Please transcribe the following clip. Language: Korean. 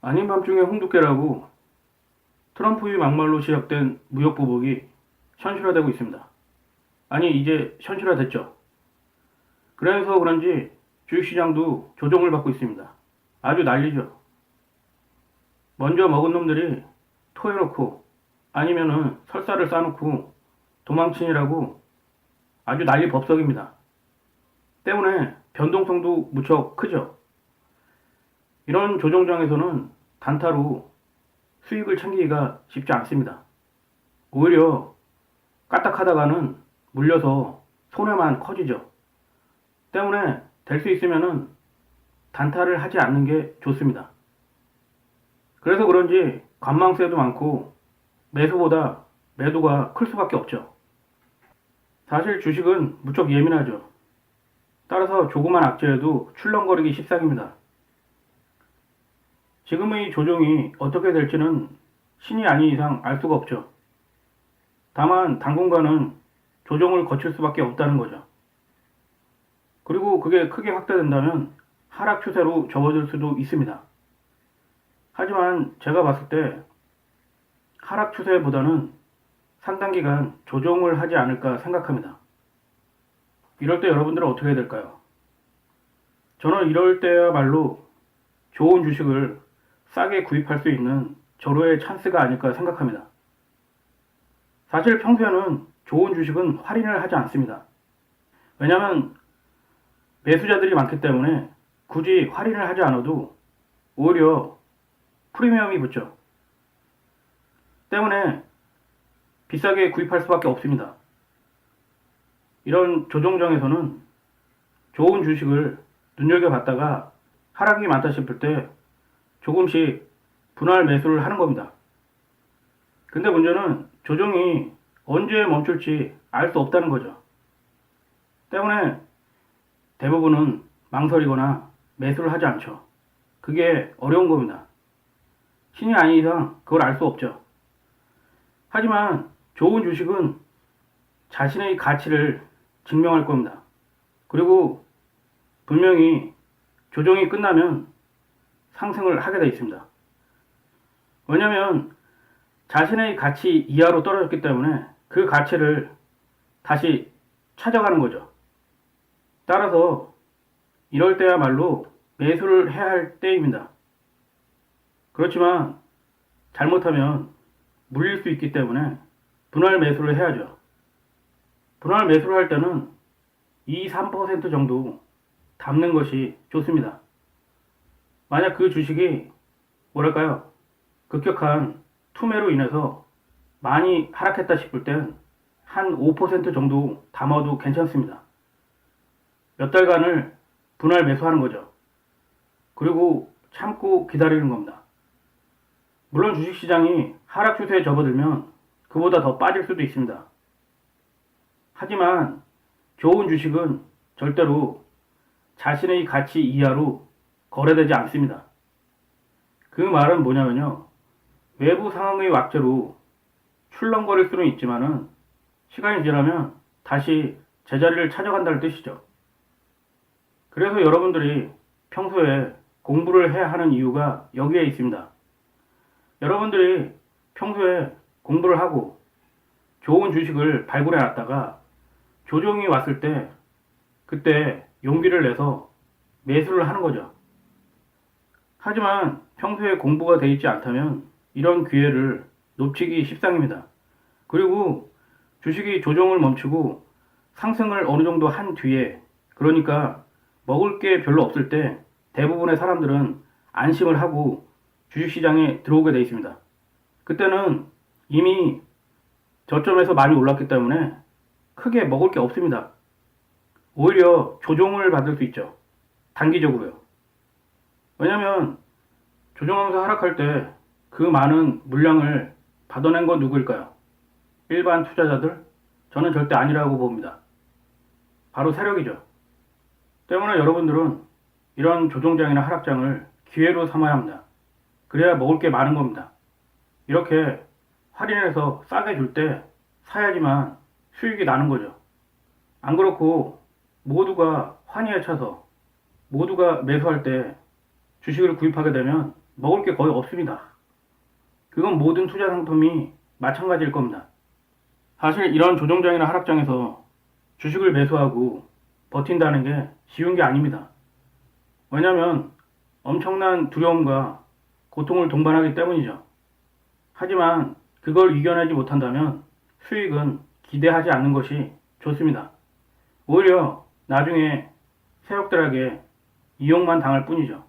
아닌 밤중에 홍두깨라고 트럼프의 막말로 시작된 무역 보복이 현실화되고 있습니다. 아니 이제 현실화됐죠. 그래서 그런지 주식시장도 조종을 받고 있습니다. 아주 난리죠. 먼저 먹은 놈들이 토해놓고 아니면은 설사를 싸놓고 도망치느라고 아주 난리 법석입니다. 때문에 변동성도 무척 크죠. 이런 조종장에서는 단타로 수익을 챙기기가 쉽지 않습니다. 오히려 까딱하다가는 물려서 손해만 커지죠. 때문에 될 수 있으면은 단타를 하지 않는 게 좋습니다. 그래서 그런지 관망세도 많고 매수보다 매도가 클 수밖에 없죠. 사실 주식은 무척 예민하죠. 따라서 조그만 악재에도 출렁거리기 십상입니다. 지금의 조정이 어떻게 될지는 신이 아닌 이상 알 수가 없죠. 다만 당분간은 조정을 거칠 수밖에 없다는 거죠. 그리고 그게 크게 확대된다면 하락 추세로 접어들 수도 있습니다. 하지만 제가 봤을 때 하락 추세보다는 상당 기간 조정을 하지 않을까 생각합니다. 이럴 때 여러분들은 어떻게 해야 될까요? 저는 이럴 때야말로 좋은 주식을 싸게 구입할 수 있는 절호의 찬스가 아닐까 생각합니다. 사실 평소에는 좋은 주식은 할인을 하지 않습니다. 왜냐하면 매수자들이 많기 때문에 굳이 할인을 하지 않아도 오히려 프리미엄이 붙죠. 때문에 비싸게 구입할 수밖에 없습니다. 이런 조정장에서는 좋은 주식을 눈여겨봤다가 하락이 많다 싶을 때 조금씩 분할 매수를 하는 겁니다. 근데 문제는 조정이 언제 멈출지 알 수 없다는 거죠. 때문에 대부분은 망설이거나 매수를 하지 않죠. 그게 어려운 겁니다. 신이 아닌 이상 그걸 알 수 없죠. 하지만 좋은 주식은 자신의 가치를 증명할 겁니다. 그리고 분명히 조정이 끝나면 상승을 하게 되어 있습니다. 왜냐하면 자신의 가치 이하로 떨어졌기 때문에 그 가치를 다시 찾아가는 거죠. 따라서 이럴 때야말로 매수를 해야 할 때입니다. 그렇지만 잘못하면 물릴 수 있기 때문에 분할 매수를 해야죠. 분할 매수를 할 때는 2, 3% 정도 담는 것이 좋습니다. 만약 그 주식이 뭐랄까요? 급격한 투매로 인해서 많이 하락했다 싶을 땐 한 5% 정도 담아도 괜찮습니다. 몇 달간을 분할 매수하는 거죠. 그리고 참고 기다리는 겁니다. 물론 주식시장이 하락 추세에 접어들면 그보다 더 빠질 수도 있습니다. 하지만 좋은 주식은 절대로 자신의 가치 이하로 거래되지 않습니다. 그 말은 뭐냐면요. 외부 상황의 악재로 출렁거릴 수는 있지만은 시간이 지나면 다시 제자리를 찾아간다는 뜻이죠. 그래서 여러분들이 평소에 공부를 해야 하는 이유가 여기에 있습니다. 여러분들이 평소에 공부를 하고 좋은 주식을 발굴해 놨다가 조정이 왔을 때 그때 용기를 내서 매수를 하는 거죠. 하지만 평소에 공부가 되어 있지 않다면 이런 기회를 놓치기 십상입니다. 그리고 주식이 조정을 멈추고 상승을 어느 정도 한 뒤에, 그러니까 먹을 게 별로 없을 때 대부분의 사람들은 안심을 하고 주식시장에 들어오게 되어 있습니다. 그때는 이미 저점에서 많이 올랐기 때문에 크게 먹을 게 없습니다. 오히려 조정을 받을 수 있죠. 단기적으로요. 왜냐면 조정하면서 하락할 때 그 많은 물량을 받아낸 건 누구일까요? 일반 투자자들? 저는 절대 아니라고 봅니다. 바로 세력이죠. 때문에 여러분들은 이런 조정장이나 하락장을 기회로 삼아야 합니다. 그래야 먹을 게 많은 겁니다. 이렇게 할인해서 싸게 줄 때 사야지만 수익이 나는 거죠. 안 그렇고 모두가 환희에 차서 모두가 매수할 때 주식을 구입하게 되면 먹을 게 거의 없습니다. 그건 모든 투자 상품이 마찬가지일 겁니다. 사실 이런 조정장이나 하락장에서 주식을 매수하고 버틴다는 게 쉬운 게 아닙니다. 왜냐하면 엄청난 두려움과 고통을 동반하기 때문이죠. 하지만 그걸 이겨내지 못한다면 수익은 기대하지 않는 것이 좋습니다. 오히려 나중에 세력들에게 이용만 당할 뿐이죠.